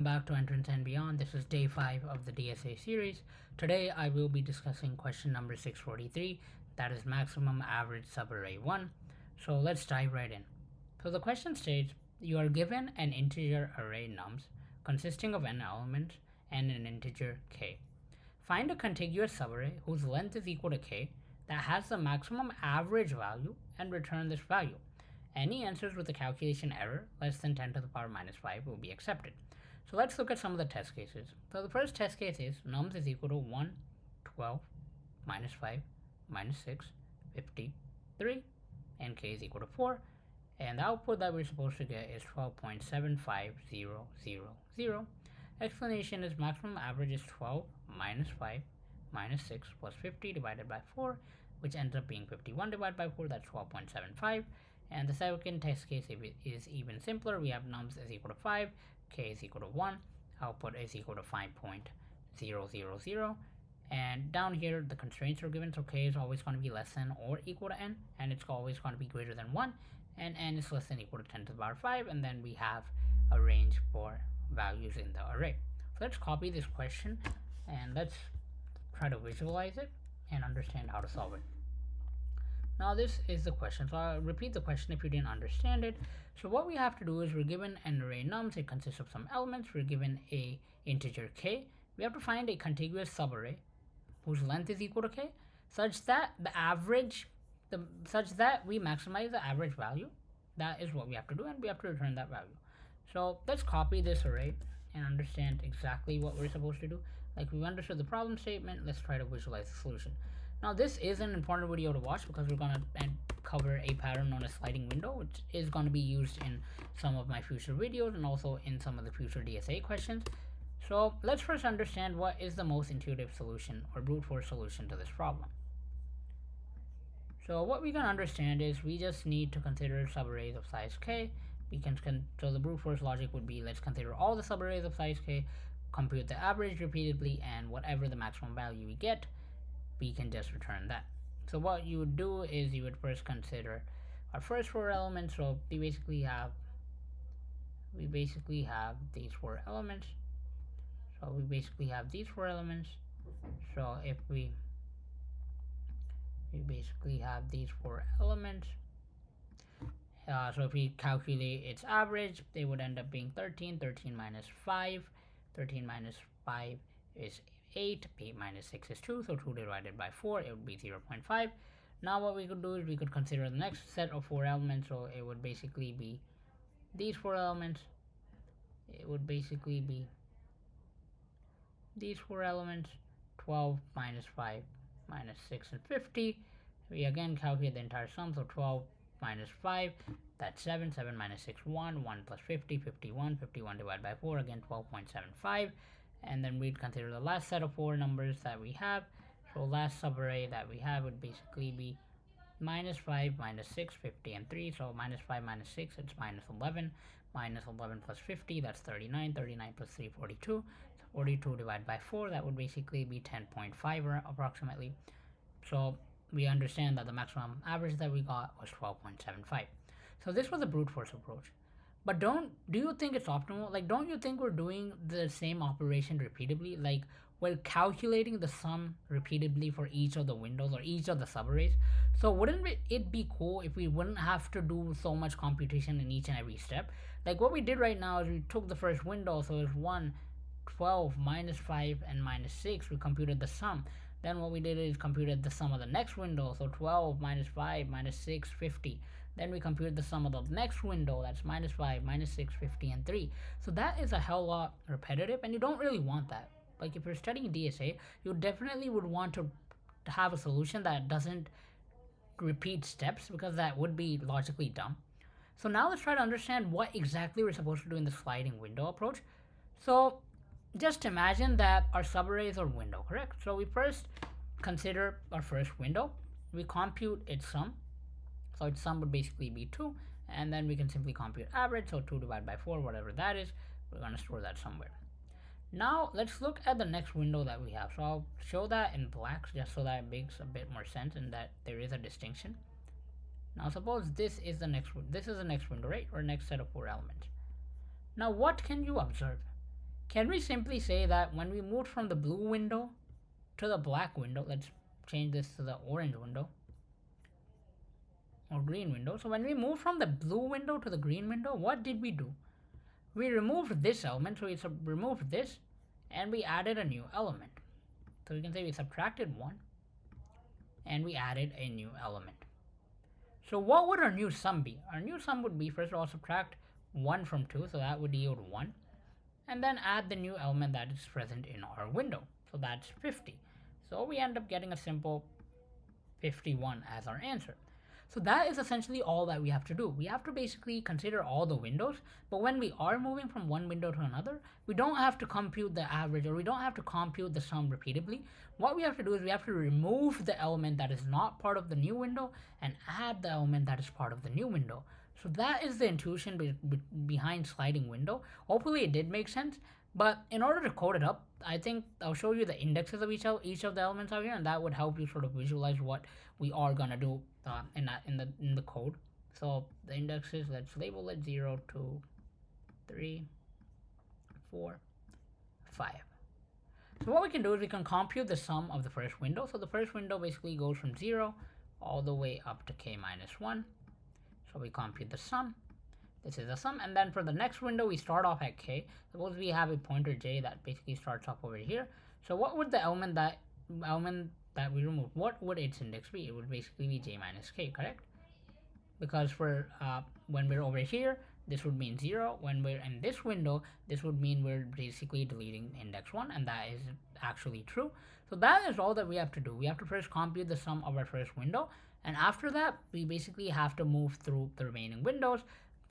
Back to Entrance and Beyond. This is day 5 of the DSA series. Today I will be discussing question number 643, that is maximum average subarray 1. So let's dive right in. So the question states, you are given an integer array nums consisting of n elements and an integer k. Find a contiguous subarray whose length is equal to k that has the maximum average value and return this value. Any answers with a calculation error less than 10 to the power minus 5 will be accepted. So let's look at some of the test cases. So the first test case is nums is equal to 1, 12, minus 5, minus 6, 53, and k is equal to 4. And the output that we're supposed to get is 12.75000. Explanation is maximum average is 12 minus 5 minus 6 plus 50 divided by 4, which ends up being 51 divided by 4, that's 12.75. And the second test case is even simpler. We have nums is equal to 5, k is equal to 1, output is equal to 5.000, and down here the constraints are given, so k is always going to be less than or equal to n, and it's always going to be greater than 1, and n is less than or equal to 10 to the power 5, and then we have a range for values in the array. So let's copy this question and let's try to visualize it and understand how to solve it. Now this is the question, so I'll repeat the question if you didn't understand it. So what we have to do is we're given an array nums, it consists of some elements, we're given a integer k. We have to find a contiguous subarray whose length is equal to k such that we maximize the average value. That is what we have to do, and we have to return that value. So let's copy this array and understand exactly what we're supposed to do. Like we understood the problem statement, let's try to visualize the solution. Now this is an important video to watch because we're going to cover a pattern known as sliding window, which is going to be used in some of my future videos and also in some of the future DSA questions. So let's first understand what is the most intuitive solution or brute force solution to this problem. So what we can understand is we just need to consider subarrays of size k. So the brute force logic would be, let's consider all the subarrays of size k, compute the average repeatedly, and whatever the maximum value we get, we can just return that. So what you would do is you would first consider our first 4 elements. So we basically have these 4 elements. So if we basically have these 4 elements. So if we calculate its average, they would end up being 13. 13 minus 5. 13 minus 5 is 8. 8 minus 6 is 2. So 2 divided by 4, it would be 0.5. Now what we could do is we could consider the next set of 4 elements. So it would basically be these 4 elements. 12 minus 5 minus 6 and 50. We again calculate the entire sum. So 12 minus 5, that's 7. 7 minus 6, 1. 1 plus 50, 51. 51 divided by 4, again 12.75. And then we'd consider the last set of 4 numbers that we have. So last subarray that we have would basically be minus 5, minus 6, 50, and 3. So minus 5 minus 6, it's minus 11. Minus 11 plus 50, that's 39. 39 plus 3, 42. So 42 divided by 4, that would basically be 10.5 or approximately. So we understand that the maximum average that we got was 12.75. So this was a brute force approach. But do you think it's optimal? Like, don't you think we're doing the same operation repeatedly? Like, we're calculating the sum repeatedly for each of the windows or each of the subarrays. So wouldn't it be cool if we wouldn't have to do so much computation in each and every step? Like what we did right now is we took the first window, so it's 1, 12, minus 5, and minus 6. We computed the sum. Then what we did is computed the sum of the next window, so 12 minus 5 minus 6, 50. Then we computed the sum of the next window, that's minus 5, minus 6, 50, and 3. So that is a hell lot repetitive, and you don't really want that. Like if you're studying DSA, you definitely would want to have a solution that doesn't repeat steps, because that would be logically dumb. So now let's try to understand what exactly we're supposed to do in the sliding window approach. So just imagine that our subarrays are window, correct? So we first consider our first window. We compute its sum. So its sum would basically be 2. And then we can simply compute average. So 2 divided by 4, whatever that is, we're going to store that somewhere. Now let's look at the next window that we have. So I'll show that in black just so that it makes a bit more sense and that there is a distinction. Now suppose this is the next window, right? Or next set of 4 elements. Now what can you observe? can we simply say that when we moved from the blue window to the black window, let's change this to the orange window or green window. So when we moved from the blue window to the green window, what did we do? We removed this element, so we removed this and we added a new element. So we can say we subtracted 1 and we added a new element. So what would our new sum be? Our new sum would be, first of all, subtract 1 from 2, so that would yield 1, and then add the new element that is present in our window, so that's 50. So we end up getting a simple 51 as our answer. So that is essentially all that we have to do. We have to basically consider all the windows, but when we are moving from one window to another, we don't have to compute the average, or we don't have to compute the sum repeatedly. What we have to do is we have to remove the element that is not part of the new window and add the element that is part of the new window. So that is the intuition behind sliding window. Hopefully it did make sense, but in order to code it up, I think I'll show you the indexes of each of the elements out here, and that would help you sort of visualize what we are gonna do in the code. So the indexes, let's label it 0, 2, 3, 4, 5. So what we can do is we can compute the sum of the first window. So the first window basically goes from 0 all the way up to k minus 1. So we compute the sum. This is the sum, and then for the next window we start off at k. Suppose we have a pointer j that basically starts off over here. So what would the element that we remove, what would its index be? It would basically be j minus k, correct? Because for when we're over here, this would mean 0. When we're in this window, this would mean we're basically deleting index 1, and that is actually true. So that is all that we have to do. We have to first compute the sum of our first window, and after that we basically have to move through the remaining windows.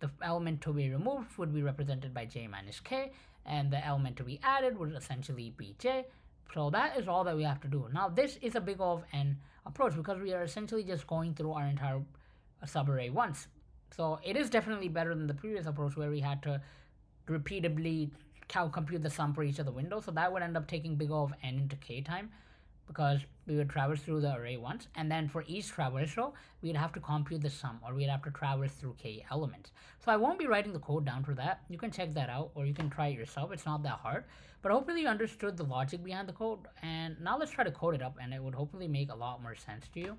The element to be removed would be represented by j minus k, and the element to be added would essentially be j. So that is all that we have to do. Now this is a big of an approach because we are essentially just going through our entire subarray once. So it is definitely better than the previous approach where we had to repeatedly compute the sum for each of the windows. So that would end up taking big O of n into k time, because we would traverse through the array once, and then for each traversal, we'd have to compute the sum, or we'd have to traverse through k elements. So I won't be writing the code down for that. You can check that out, or you can try it yourself. It's not that hard. But hopefully you understood the logic behind the code, and now let's try to code it up, and it would hopefully make a lot more sense to you.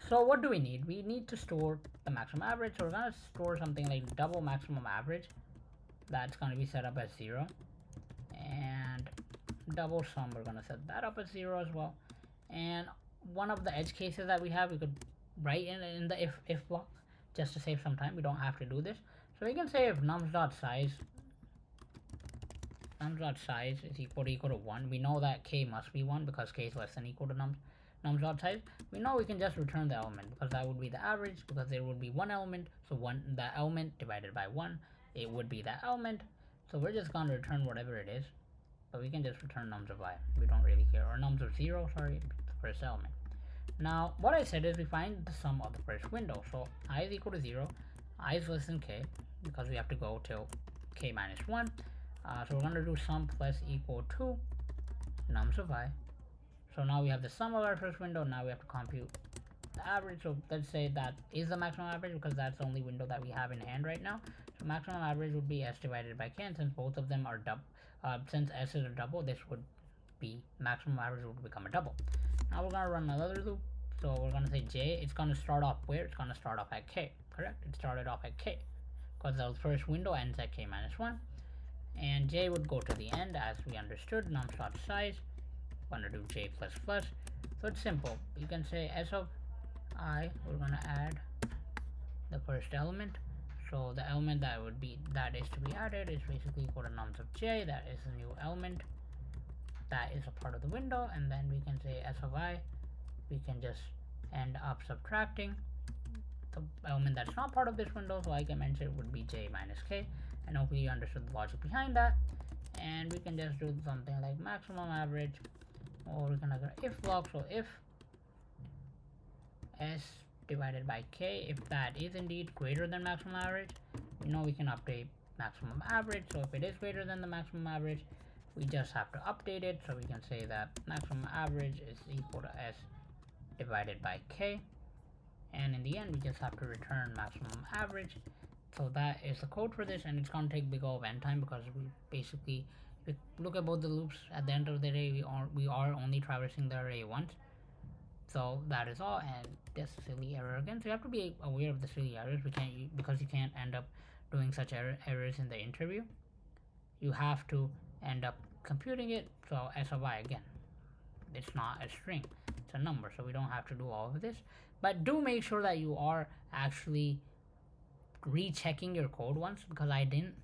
So what do we need? We need to store the maximum average. So we're going to store something like double maximum average. That's going to be set up as 0. And double sum, we're going to set that up as 0 as well. And one of the edge cases that we have, we could write in the if block just to save some time. We don't have to do this. So we can say if nums.size is equal to 1. We know that k must be 1 because k is less than or equal to nums.size. We know we can just return the element because that would be the average, because there would be one element. So the element divided by 1, it would be that element. So we're just going to return whatever it is. But we can just return nums of I. We don't really care. Or nums of 0, sorry, the first element. Now, what I said is we find the sum of the first window. So I is equal to 0, I is less than k, because we have to go till k minus 1. So we're going to do sum plus equal to nums of I. So now we have the sum of our first window. Now we have to compute the average. So let's say that is the maximum average, because that's the only window that we have in hand right now. So maximum average would be s divided by k, and since both of them are double, since s is a double, this would be maximum average would become a double. Now we're going to run another loop. So we're going to say j, it's going to start off where? It's going to start off at k, correct? It started off at k, because the first window ends at k minus 1. And j would go to the end as we understood, nums.size. We're going to do j plus plus. So it's simple. You can say s of I, we're going to add the first element. So the element that is to be added is basically equal to nums of j. That is the new element. That is a part of the window. And then we can say s of I. We can just end up subtracting the element that's not part of this window. So like I mentioned, it would be j minus k. And hopefully you understood the logic behind that. And we can just do something like maximum average, or we can have an if block. So if s divided by k, if that is indeed greater than maximum average, we know we can update maximum average. So if it is greater than the maximum average, we just have to update it. So we can say that maximum average is equal to s divided by k, and in the end we just have to return maximum average. So that is the code for this, and it's gonna take big O of n time because we basically, if we look at both the loops, at the end of the day we are only traversing the array once. So that is all, and this silly error again. So you have to be aware of the silly errors. Because you can't end up doing such errors in the interview. You have to end up computing it. So s of I again, it's not a string, it's a number, so we don't have to do all of this. But do make sure that you are actually rechecking your code once, because I didn't.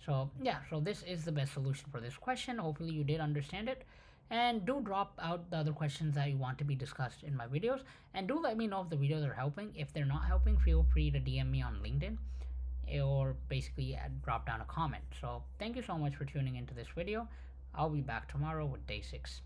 So yeah, so this is the best solution for this question. Hopefully you did understand it, and do drop out the other questions that you want to be discussed in my videos, and do let me know if the videos are helping. If they're not helping, feel free to DM me on LinkedIn, or basically drop down a comment. So thank you so much for tuning into this video. I'll be back tomorrow with day 6.